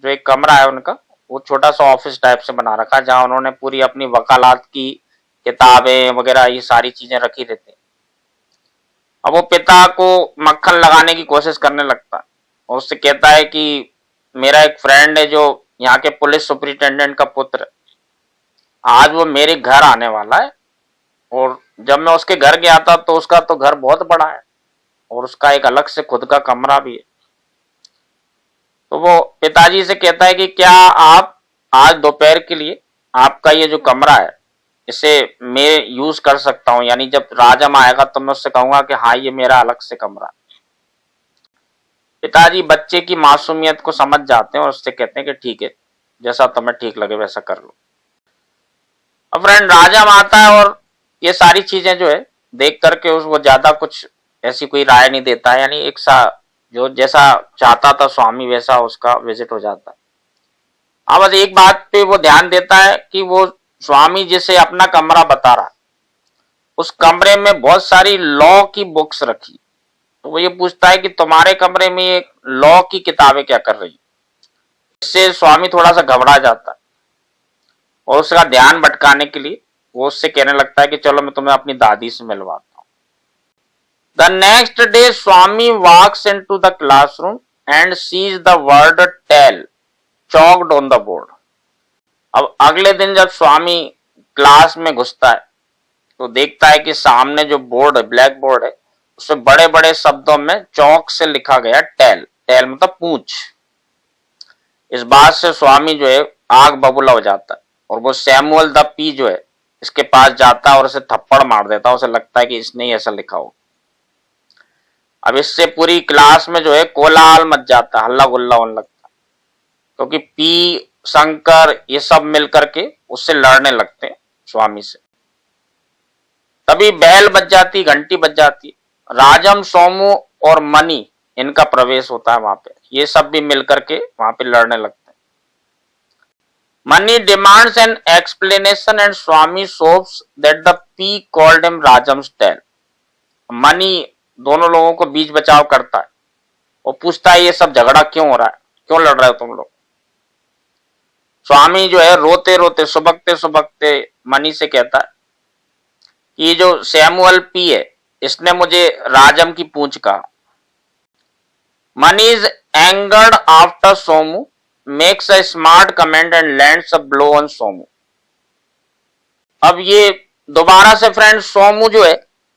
जो एक कमरा है उनका, वो छोटा सा ऑफिस टाइप से बना रखा है जहां उन्होंने पूरी अपनी वकालत की किताबें वगैरह ये सारी चीजें रखी रहती है। अब वो पिता को मक्खन लगाने की कोशिश करने लगता है और उससे कहता है कि मेरा एक फ्रेंड है जो यहाँ के पुलिस सुपरिटेंडेंट का पुत्र है, आज वो मेरे घर आने वाला है, और जब मैं उसके घर गया था तो उसका तो घर बहुत बड़ा है और उसका एक अलग से खुद का कमरा भी है। तो वो पिताजी से कहता है कि क्या आप आज दोपहर के लिए आपका ये जो कमरा है इसे मैं यूज कर सकता हूं, यानी जब राजम आएगा तो मैं उससे कहूंगा कि हाँ ये मेरा अलग से कमरा है। पिताजी बच्चे की मासूमियत को समझ जाते हैं और उससे कहते हैं कि ठीक है, जैसा तुम्हें ठीक लगे वैसा कर लो। अब फ्रेंड राजम आता है और ये सारी चीजें जो है देख करके उसको ज्यादा कुछ ऐसी कोई राय नहीं देता है, यानी एक सा जो जैसा चाहता था स्वामी वैसा उसका विजिट हो जाता है। हाँ, बस एक बात पे वो ध्यान देता है कि वो स्वामी जिसे अपना कमरा बता रहा है उस कमरे में बहुत सारी लॉ की बुक्स रखी, तो वो ये पूछता है कि तुम्हारे कमरे में ये लॉ की किताबें क्या कर रही। इससे स्वामी थोड़ा सा घबरा जाता है और उसका ध्यान भटकाने के लिए वो उससे कहने लगता है कि चलो मैं तुम्हें अपनी दादी से मिलवाता हूं। The next day Swami walks into the classroom and sees the word tail chalked on the board। अब अगले दिन जब स्वामी क्लास में घुसता है तो देखता है कि सामने जो बोर्ड है, ब्लैक बोर्ड है, उसमें बड़े बड़े शब्दों में चौक से लिखा गया टेल। टेल मतलब पूंछ। इस बात से स्वामी जो है आग बबूला हो जाता है और वो सैमुअल द पी जो है इसके पास जाता है और उसे थप्पड़ मार देता है। उसे लगता है कि इसने ही ऐसा लिखा हो। अब इससे पूरी क्लास में जो है कोलाहल मच जाता है, हल्ला गुल्ला होने लगता है, क्योंकि पी, शंकर ये सब मिलकर के उससे लड़ने लगते हैं स्वामी से। तभी बैल बज जाती, घंटी बज जाती, राजम, सोमू और मनी इनका प्रवेश होता है वहां पे। ये सब भी मिलकर के वहां पे लड़ने लगते हैं। Mani demands an explanation and Swami sobs that the P called him Rajam's tail. Mani दोनों लोगों को बीच बचाव करता है और पूछता है ये सब झगड़ा क्यों हो रहा है, क्यों लड़ रहे हो तुम लोग। स्वामी जो है रोते रोते सुबकते सुबकते मनी से कहता है कि जो सैमुअल पी है इसने मुझे राजम की पूंछ कहा। Money is angered after Somu makes a smart comment and lands a blow on Somu. अब ये दोबारा से फ्रेंड सोमू जो है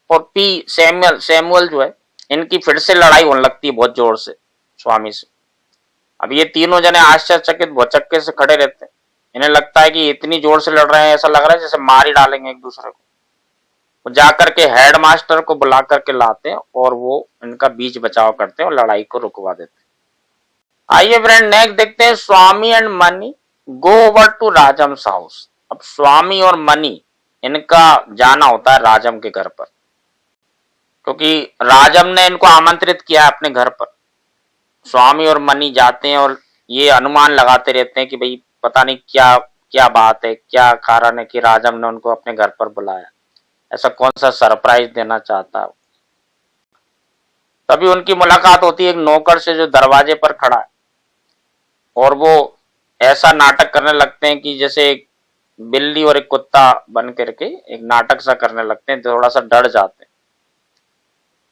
और पी सैमुअल जो है इनकी फिर से लड़ाई होने लगती है बहुत जोर से स्वामी से। अब ये तीनों जने आश्चर्यचकित भौचक्के से खड़े रहते हैं। इन्हें लगता है कि इतनी जोर से लड़ रहे हैं, ऐसा लग रहा है जैसे मार ही डालेंगे एक दूसरे को। वो जाकर के हेडमास्टर को बुला करके लाते हैं और वो इनका बीच बचाव करते हैं और लड़ाई को रुकवा देते हैं। आइए फ्रेंड नेक्स्ट देखते हैं। Swami and Mani go over to Rajam's house. अब स्वामी और मनी इनका जाना होता है राजम के घर पर, क्योंकि राजम ने इनको आमंत्रित किया है अपने घर पर। स्वामी और मनी जाते हैं और ये अनुमान लगाते रहते हैं कि भाई पता नहीं क्या क्या बात है, क्या कारण है कि राजम ने उनको अपने घर पर बुलाया, ऐसा कौन सा सरप्राइज देना चाहता है। तभी उनकी मुलाकात होती है एक नौकर से जो दरवाजे पर खड़ा है और वो ऐसा नाटक करने लगते हैं कि जैसे एक बिल्ली और एक कुत्ता बन करके एक नाटक सा करने लगते हैं, थोड़ा सा डर जाते हैं।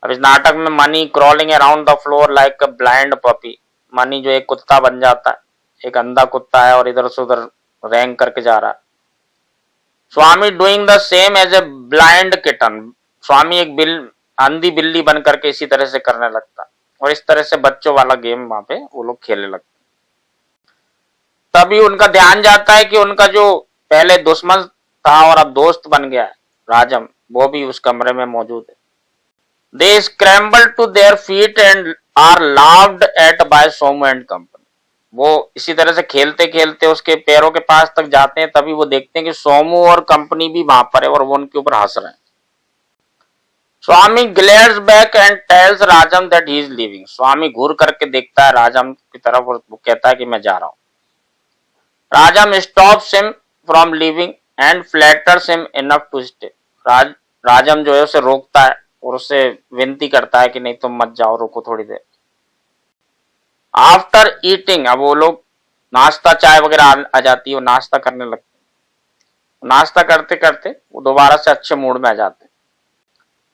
अब इस नाटक में money crawling around the floor like a blind puppy. Money जो एक कुत्ता बन जाता है, एक अंधा कुत्ता है और इधर से उधर रेंग करके जा रहा है। Swami doing the same as a blind kitten. Swami एक अंधी बिल्ली बन करके इसी तरह से करने लगता है और इस तरह से बच्चों वाला गेम वहां पे वो लोग खेलने लगते हैं। तभी उनका ध्यान जाता है कि उनका जो पहले दुश्मन था और अब दोस्त बन गया है राजम, वो भी उस कमरे में मौजूद है। They scramble to their feet and are laughed at by Somu and company. वो इसी तरह से खेलते खेलते उसके पैरों के पास तक जाते हैं। तभी वो देखते हैं कि सोमू और कंपनी भी वहां पर है और वो उनके ऊपर हंस रहे हैं। Swami glares back and tells Rajam that he is leaving. Swami घूर करके देखता है राजम की तरफ और वो कहता है कि मैं जा रहा हूं। Rajam stops him from leaving and flatters him enough to stay. Rajam जो है उसे रोकता है और उससे विनती करता है कि नहीं तुम मत जाओ, रुको थोड़ी देर। आफ्टर ईटिंग, अब वो लोग नाश्ता चाय वगैरह आ जाती है, वो नाश्ता करने लगते हैं। नाश्ता करते करते वो दोबारा से अच्छे मूड में आ जाते हैं।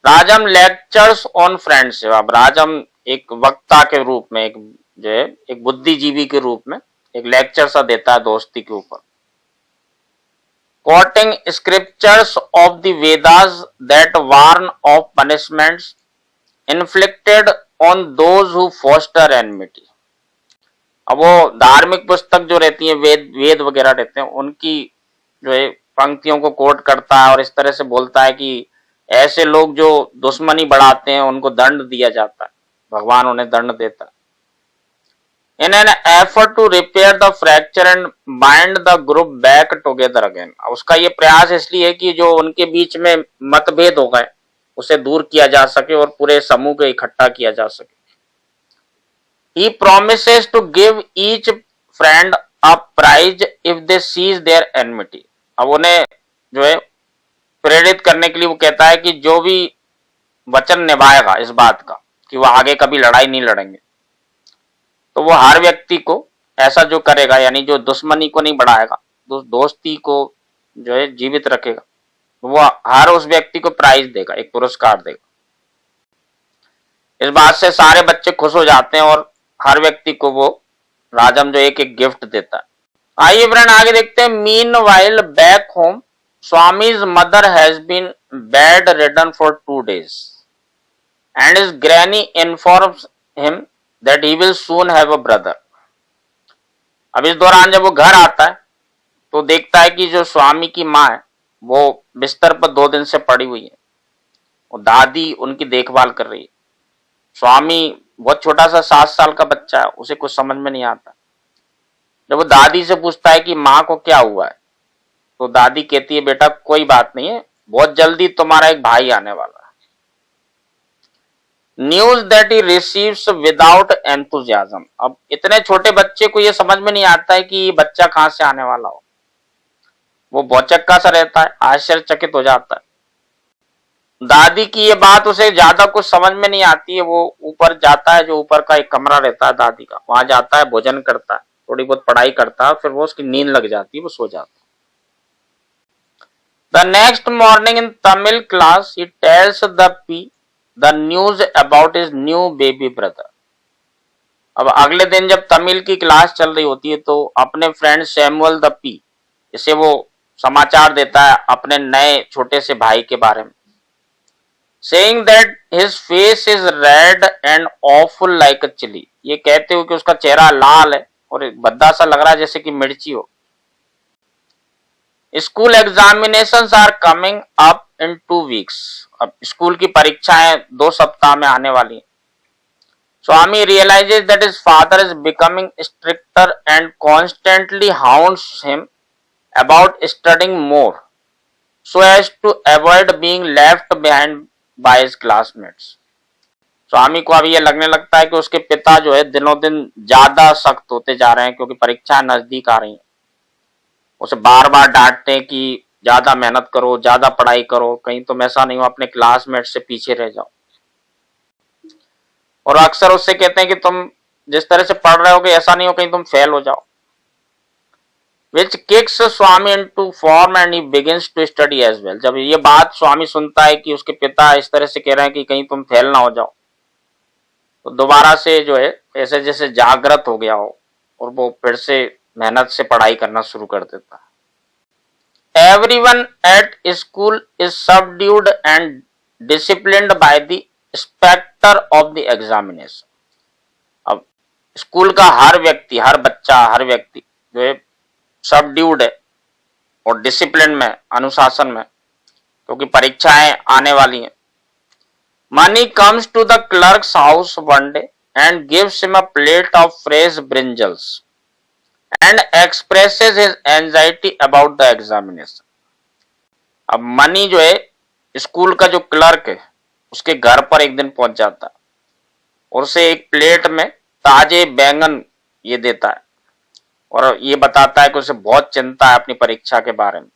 राजम लेक्चर्स ऑन फ्रेंडशिप। अब राजम एक वक्ता के रूप में, एक जो है एक बुद्धिजीवी के रूप में एक लेक्चर सा देता है दोस्ती के ऊपर। Quoting scriptures of the Vedas that warn of punishments inflicted on those who foster enmity. अब वो धार्मिक पुस्तक जो रहती है, वेद वगैरह रहते हैं, उनकी जो है पंक्तियों को कोट करता है और इस तरह से बोलता है कि ऐसे लोग जो दुश्मनी बढ़ाते हैं उनको दंड दिया जाता है, भगवान उन्हें दंड देता है। In an effort to repair the fracture and bind the group back together again. उसका ये प्रयास इसलिए है कि जो उनके बीच में मतभेद हो गए उसे दूर किया जा सके और पूरे समूह को इकट्ठा किया जा सके। He promises to give each friend a prize if they cease their enmity. अब उन्हें जो है प्रेरित करने के लिए वो कहता है कि जो भी वचन निभाएगा इस बात का कि वो आगे कभी लड़ाई नहीं लड़ेंगे, तो वो हर व्यक्ति को ऐसा जो करेगा, यानी जो दुश्मनी को नहीं बढ़ाएगा, दोस्ती को जो है जीवित रखेगा, वो हर उस व्यक्ति को प्राइज देगा, एक पुरस्कार देगा। इस बात से सारे बच्चे खुश हो जाते हैं और हर व्यक्ति को वो राजम जो एक एक गिफ्ट देता है। आइए फ्रेंड आगे देखते हैं। Meanwhile back home Swami's mother has been bedridden for 2 days and his granny informs him that he will soon have a brother. अब इस दौरान जब वो घर आता है तो देखता है कि जो स्वामी की माँ है वो बिस्तर पर 2 दिन से पड़ी हुई है और दादी उनकी देखभाल कर रही है। स्वामी बहुत छोटा सा 7 साल का बच्चा है, उसे कुछ समझ में नहीं आता। जब वो दादी से पूछता है कि माँ को क्या हुआ है, तो दादी कहती है बेटा कोई बात नहीं है, बहुत जल्दी तुम्हारा एक भाई आने वाला है। News that he receives without enthusiasm. अब इतने छोटे बच्चे को ये समझ में नहीं आता है कि ये बच्चा कहां से आने वाला हो, वो भौचक्का सा रहता है, आश्चर्यचकित हो जाता है। दादी की ये बात उसे ज्यादा कुछ समझ में नहीं आती है। वो ऊपर जाता है, जो ऊपर का एक कमरा रहता है दादी का, वहां जाता है, भोजन करता है, थोड़ी बहुत पढ़ाई करता है, फिर वो उसकी नींद लग जाती है, वो सो जाता है। The next morning in Tamil class he tells the P the news about his new baby brother. अब अगले दिन जब तमिल की क्लास चल रही होती है तो अपने फ्रेंड सैमुअल द पी, इसे वो समाचार देता है अपने नए छोटे से भाई के बारे में, saying that his face is red and awful like a chili। ये कहते हुए कि उसका चेहरा लाल है और भद्दा सा लग रहा है जैसे कि मिर्ची हो। School examinations are coming up in 2 weeks। अब स्कूल की परीक्षाएं 2 सप्ताह में आने वाली हैं। स्वामी realizes that his father is becoming stricter and constantly hounds him about studying more so as to avoid being left behind by his classmates। स्वामी को अब ये लगने लगता है कि उसके पिता जो है दिनों दिन ज्यादा सख्त होते जा रहे हैं क्योंकि परीक्षाएं नजदीक आ रही हैं। उसे बार बार डांटते हैं कि ज्यादा मेहनत करो, ज्यादा पढ़ाई करो, कहीं तुम ऐसा नहीं हो अपने क्लासमेट से पीछे रह जाओ। और अक्सर उससे कहते हैं कि तुम जिस तरह से पढ़ रहे हो कि ऐसा नहीं हो कहीं तुम फेल हो जाओ। Which kicks Swami into form and he begins to study as well। जब ये बात स्वामी सुनता है कि उसके पिता इस तरह से कह रहे हैं कि कहीं तुम फेल ना हो जाओ, तो दोबारा से जो है ऐसे जैसे जागृत हो गया हो और वो फिर से मेहनत से पढ़ाई करना शुरू कर देता है। Everyone at school is subdued and disciplined by the specter of the examination। अब स्कूल का हर व्यक्ति, हर बच्चा, हर व्यक्ति जो है सबड्यूड है और डिसिप्लिन में, अनुशासन में, क्योंकि परीक्षाएं आने वाली हैं। Mani comes to the clerk's house one day and gives him a plate of fresh brinjals and expresses his anxiety about the examination. अब मनी जो है स्कूल का जो क्लर्क है उसके घर पर एक दिन पहुंच जाता है और उसे एक प्लेट में ताजे बैंगन ये देता है और ये बताता है कि उसे बहुत चिंता है अपनी परीक्षा के बारे में।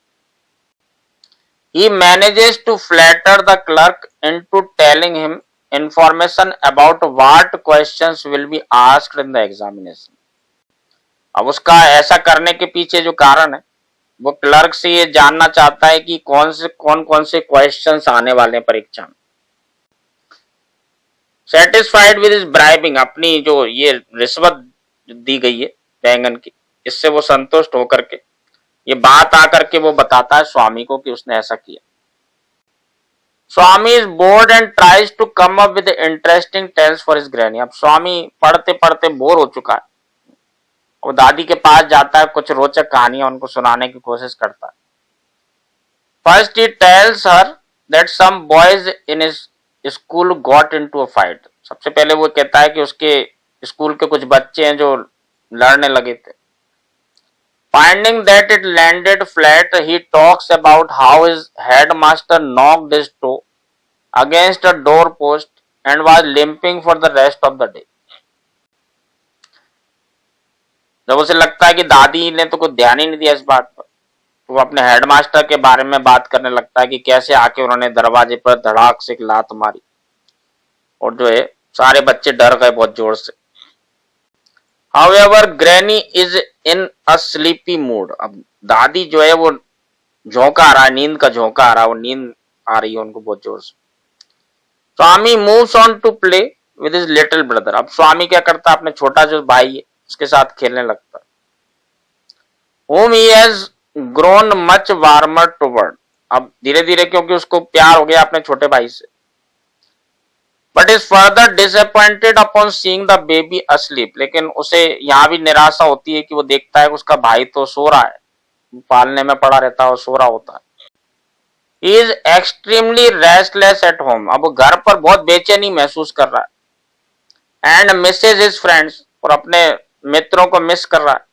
He manages to flatter the clerk into telling him information about what questions will be asked in the examination। अब उसका ऐसा करने के पीछे जो कारण है, वो क्लर्क से ये जानना चाहता है कि कौन से क्वेश्चंस आने वाले हैं परीक्षा में। Satisfied with his bribing, अपनी जो ये रिश्वत दी गई है बैंगन की, इससे वो संतुष्ट होकर के ये बात आकर के वो बताता है स्वामी को कि उसने ऐसा किया। Swami is bored and tries to come up with interesting tales for his granny. अब स्वामी पढ़ते पढ़ते बोर हो चुका है और दादी के पास जाता है, कुछ रोचक कहानियां उनको सुनाने की कोशिश करता है। First he tells her that some boys in his school got into a fight. सबसे पहले वो कहता है कि उसके स्कूल के कुछ बच्चे हैं जो लड़ने लगे थे। Finding that it landed flat, he talks about how his headmaster knocked his toe against a door post and was limping for the rest of the day. जब उसे लगता है कि दादी ने तो कुछ ध्यान ही नहीं दिया इस बात पर, तो वो अपने हेडमास्टर के बारे में बात करने लगता है कि कैसे आके उन्होंने दरवाजे पर धड़ाक से एक लात मारी और जो है सारे बच्चे डर गए बहुत जोर से. However, Granny is in a sleepy mood. अब दादी जो है वो झोंका आ रहा है, नींद का झोंका आ रहा है, वो नींद आ रही है उनको बहुत जोर से. स्वामी moves on to play with his little brother. अब स्वामी क्या करता है, अपने छोटा जो भाई है उसके साथ खेलने लगता है. Whom he has grown much warmer toward. अब धीरे धीरे क्योंकि उसको प्यार हो गया अपने छोटे भाई से. But is further disappointed upon seeing the baby asleep. लेकिन उसे यहाँ भी निराशा होती है कि वो देखता है कि उसका भाई तो सो रहा है, पालने में पड़ा रहता है और सो रहा होता है. He is extremely restless at home. अब वो घर पर बहुत बेचैनी महसूस कर रहा है. And misses his friends. और अपने मित्रों को मिस कर रहा है.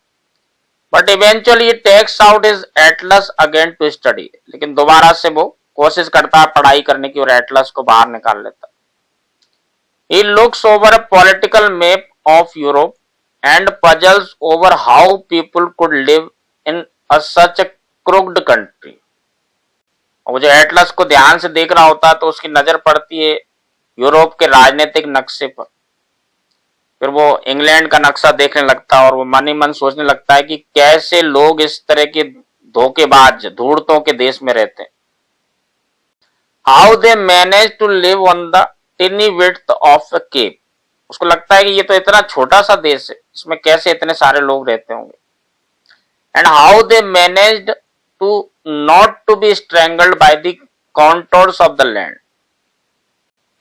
But eventually he takes out his atlas again to study. लेकिन दोबारा से वो कोशिश करता है पढ़ाई करने की और एटलस को बाहर निकाल लेता है. He looks over a political map of Europe and puzzles over how people could live in such a crooked country. और जो एटलस को ध्यान से देख रहा होता है तो उसकी नजर पड़ती है यूरोप के राजनीतिक नक्शे पर. फिर वो इंग्लैंड का नक्शा देखने लगता है और वो मन ही मन सोचने लगता है कि कैसे लोग इस तरह के धोखेबाज धूर्तों के देश में रहते हैं. How they manage to live on the tiny width of a cape. उसको लगता है कि ये तो इतना छोटा सा देश है, इसमें कैसे इतने सारे लोग रहते होंगे. And how they managed to not to be strangled by the contours of the land.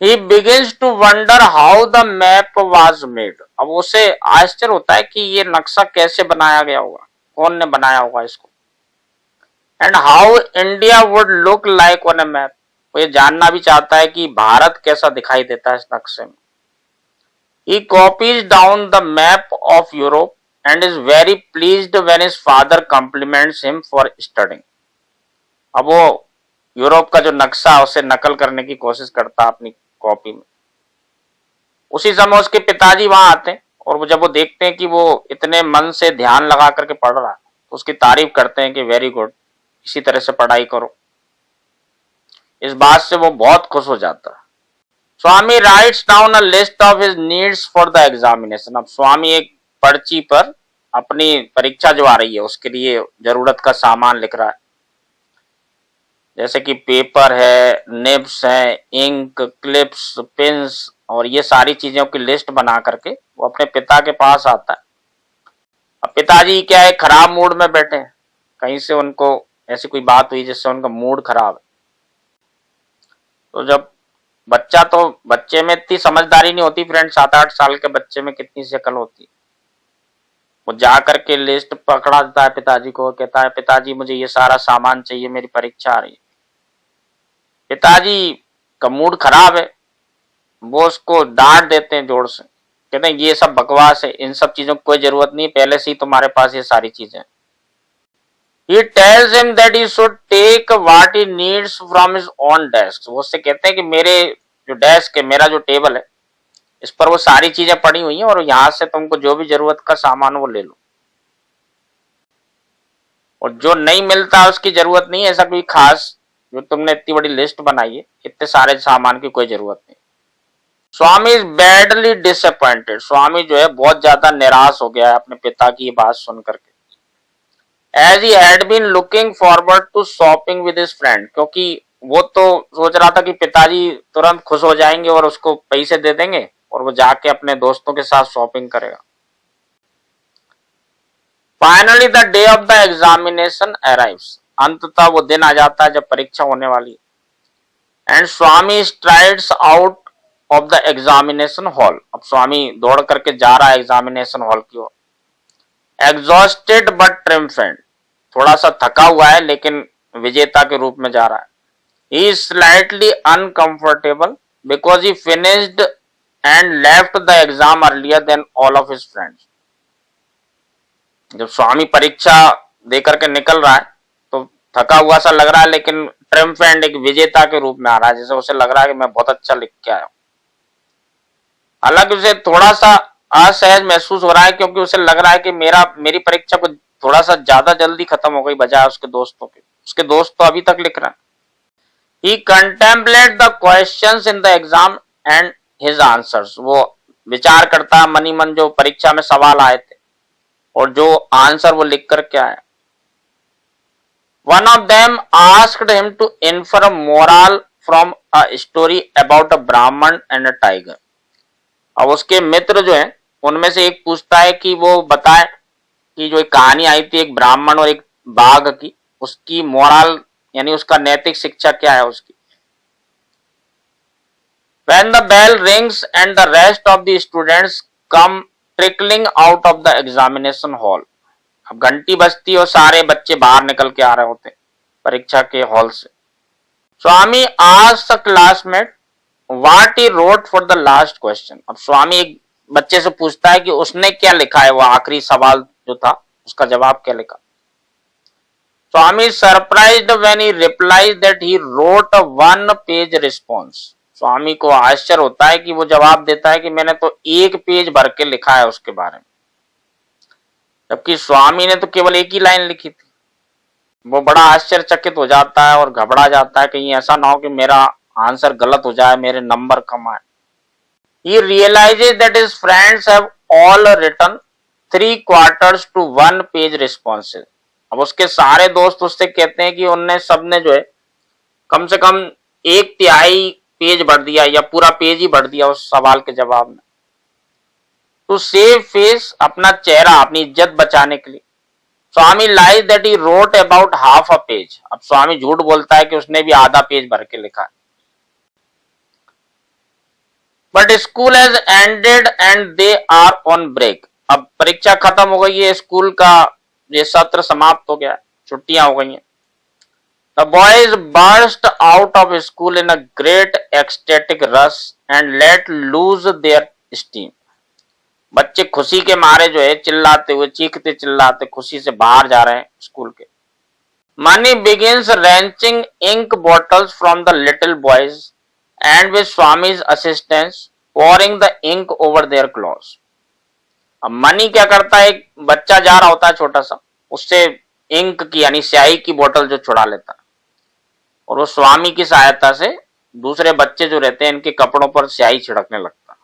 He begins to wonder how the map was made. अब उसे आश्चर्य होता है कि ये नक्शा कैसे बनाया गया होगा, कौन ने बनाया होगा इसको. And how India would look like on a map. वो ये जानना भी चाहता है कि भारत कैसा दिखाई देता है इस नक्शे में. He copies down the map of Europe and is very pleased when his father compliments him for studying. अब वो यूरोप का जो नक्शा है उसे नकल करने की कोशिश करता है अपनी कॉपी में. उसी समय उसके पिताजी वहां आते हैं और वो जब वो देखते हैं कि वो इतने मन से ध्यान लगा करके पढ़ रहा है तो उसकी तारीफ करते हैं कि वेरी गुड, इसी तरह से पढ़ाई करो. इस बात से वो बहुत खुश हो जाता है. Swami writes down a list of his needs for the examination. अब स्वामी एक पर्ची पर अपनी परीक्षा जो आ रही है उसके लिए जरूरत का सामान लिख रहा है. जैसे कि पेपर है, निब्स है, इंक, क्लिप्स, पिन्स और ये सारी चीजों की लिस्ट बना करके वो अपने पिता के पास आता है. अब पिताजी क्या है, खराब मूड में बैठे हैं, कहीं से उनको ऐसी कोई बात हुई जिससे उनका मूड खराब है. तो जब बच्चे में इतनी समझदारी नहीं होती फ्रेंड, 7-8 साल के बच्चे में कितनी शकल होती है. वो जा करके लिस्ट पकड़ा देता है पिताजी को, कहता है पिताजी मुझे ये सारा सामान चाहिए, मेरी परीक्षा आ रही है. पिताजी का मूड खराब है, वो उसको डांट देते हैं जोर से, कहते हैं ये सब बकवास है, इन सब चीजों की कोई जरूरत नहीं, पहले से ही तुम्हारे पास ये सारी चीजें. He tells him that he should take what he needs from his own desk. वो उससे कहते हैं कि मेरे जो डेस्क है, मेरा जो टेबल है, इस पर वो सारी चीजें पड़ी हुई हैं और यहाँ से तुमको जो भी जरूरत का सामान वो ले लो. और जो नहीं मिलता उसकी जरूरत नहीं है, ऐसा कोई खास जो तुमने इतनी बड़ी लिस्ट बनाई है, इतने सारे सामान की कोई जरूरत नहीं. स्वामी इज बैडली डिसअपॉइंटेड. स्वामी जो है बहुत ज्यादा निराश हो गया है अपने पिता की ये बात सुन करके. As he had been looking forward to shopping with his friend. क्योंकि वो तो सोच रहा था कि पिताजी तुरंत खुश हो जाएंगे और उसको पैसे दे देंगे और वो जाके अपने दोस्तों के साथ शॉपिंग करेगा. Finally the day of the examination arrives. अंततः वो दिन आ जाता है जब परीक्षा होने वाली. And Swami strides out of the examination hall. अब स्वामी दौड़ करके जा रहा है एग्जामिनेशन हॉल की ओर. Exhausted but triumphant. थोड़ा सा थका हुआ है लेकिन विजेता के रूप में जा रहा है. He is slightly uncomfortable because he finished and left the exam earlier than all of his friends. जब स्वामी परीक्षा देकर के निकल रहा है तो थका हुआ सा लग रहा है लेकिन ट्रिम्फेंट, एक विजेता के रूप में आ रहा है, जैसे उसे लग रहा है कि मैं बहुत अच्छा लिख के आया हूं। हालांकि उसे थोड़ा सा असहज महसूस हो रहा है, क्योंकि उसे लग रहा है कि मेरी परीक्षा को थोड़ा सा ज्यादा जल्दी खत्म हो गई बजाय उसके दोस्तों के। उसके दोस्त तो अभी तक लिख रहे हैं। He contemplate the questions in the exam and his answers. वो विचार करता है मन ही मन जो परीक्षा में सवाल आए थे और जो आंसर वो लिख कर के आया। One of them asked him to infer a moral from a story about a Brahman and a tiger. अब उसके मित्र जो है उनमें से एक पूछता है कि वो बताए कि जो एक कहानी आई थी एक ब्राह्मण और एक बाघ की, उसकी मोरल यानी उसका नैतिक शिक्षा क्या है उसकी। When the bell rings and the rest of the students come trickling out of the examination hall. अब घंटी बजती और सारे बच्चे बाहर निकल के आ रहे होते परीक्षा के हॉल से। स्वामी asked the classmate what he wrote for the last question. अब स्वामी एक बच्चे से पूछता है कि उसने क्या लिखा है, वो आखिरी सवाल जो था उसका जवाब क्या लिखा। Swami is surprised when he replies that he wrote a one-page response. स्वामी को आश्चर्य होता है कि वो जवाब देता है कि मैंने तो एक पेज भर के लिखा है उसके बारे में, जबकि स्वामी ने तो केवल एक ही लाइन लिखी थी। वो बड़ा आश्चर्यचकित हो जाता है और घबरा जाता है कहीं ऐसा ना हो कि मेरा आंसर गलत हो जाए, मेरे नंबर कम आए। He realizes that his friends have all written 3/4 to 1 page responses. अब उसके सारे दोस्त उससे कहते हैं कि उनने सबने जो है कम से कम 1/3 पेज भर दिया या पूरा पेज ही भर दिया उस सवाल के जवाब में। टू सेव फेस, अपना चेहरा, अपनी इज्जत बचाने के लिए, Swami lies that he wrote about half a page. अब स्वामी झूठ बोलता है कि उसने भी आधा पेज भर के लिखा है। But school has ended and they are on break. अब परीक्षा खत्म हो गई है, स्कूल का ये सत्र समाप्त हो गया, छुट्टियां हो गई हैं। The boys burst out of school in a great ecstatic rush and let loose their steam. बच्चे खुशी के मारे जो है चिल्लाते हुए, चीखते चिल्लाते खुशी से बाहर जा रहे हैं स्कूल के। Mani begins wrenching ink bottles from the little boys and with Swami's assistance pouring the ink over their clothes. अब मनी क्या करता है, एक बच्चा जा रहा होता है छोटा सा, उससे इंक की यानी स्याही की बोतल जो छुड़ा लेता है और वो स्वामी की सहायता से दूसरे बच्चे जो रहते हैं इनके कपड़ों पर स्याही छिड़कने लगता है।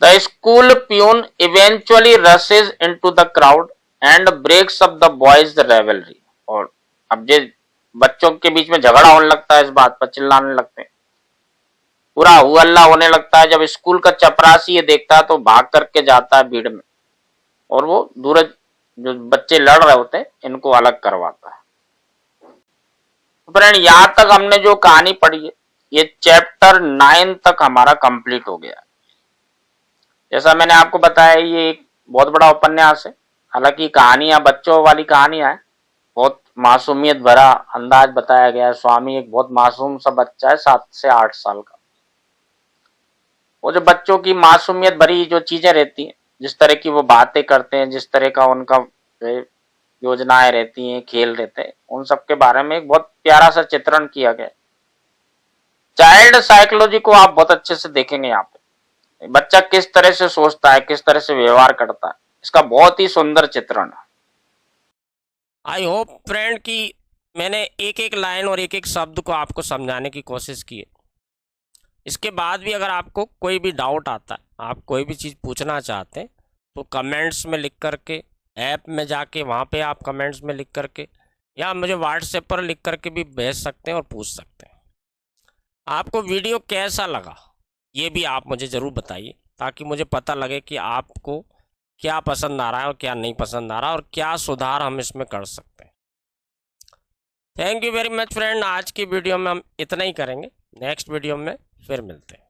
The school peon eventually rushes into the crowd and breaks up the boys revelry. और अब जो बच्चों के बीच में झगड़ा होने लगता है, इस बात पर चिल्लाने लगते हैं, पूरा हुअल्ला होने लगता है। जब स्कूल का चपरासी ये देखता है तो भाग करके जाता है भीड़ में और वो दूर जो बच्चे लड़ रहे होते हैं इनको अलग करवाता है। फ्रेंड, यहां तक हमने जो कहानी पढ़ी है ये चैप्टर 9 तक हमारा कंप्लीट हो गया। जैसा मैंने आपको बताया ये एक बहुत बड़ा उपन्यास है। हालांकि कहानियां बच्चों वाली कहानियां है, बहुत मासूमियत भरा अंदाज बताया गया है। स्वामी एक बहुत मासूम सा बच्चा है, 7 से 8 साल का। वो जो बच्चों की मासूमियत भरी जो चीजें रहती हैं, जिस तरह की वो बातें करते हैं, जिस तरह का उनका योजनाएं रहती हैं, खेल रहते हैं, उन सब के बारे में एक बहुत प्यारा सा चित्रण किया गया। चाइल्ड साइकोलॉजी को आप बहुत अच्छे से देखेंगे यहाँ पे, बच्चा किस तरह से सोचता है, किस तरह से व्यवहार करता है, इसका बहुत ही सुंदर चित्रण है। आई होप फ्रेंड कि मैंने एक एक लाइन और एक एक शब्द को आपको समझाने की कोशिश की है। इसके बाद भी अगर आपको कोई भी डाउट आता है, आप कोई भी चीज़ पूछना चाहते हैं तो कमेंट्स में लिख करके, ऐप में जाके वहाँ पे आप कमेंट्स में लिख करके या मुझे व्हाट्सएप पर लिख करके भी भेज सकते हैं और पूछ सकते हैं। आपको वीडियो कैसा लगा ये भी आप मुझे ज़रूर बताइए, ताकि मुझे पता लगे कि आपको क्या पसंद आ रहा है और क्या नहीं पसंद आ रहा और क्या सुधार हम इसमें कर सकते हैं। Thank you very much friend. आज की वीडियो में हम इतना ही करेंगे, नेक्स्ट वीडियो में फिर मिलते हैं।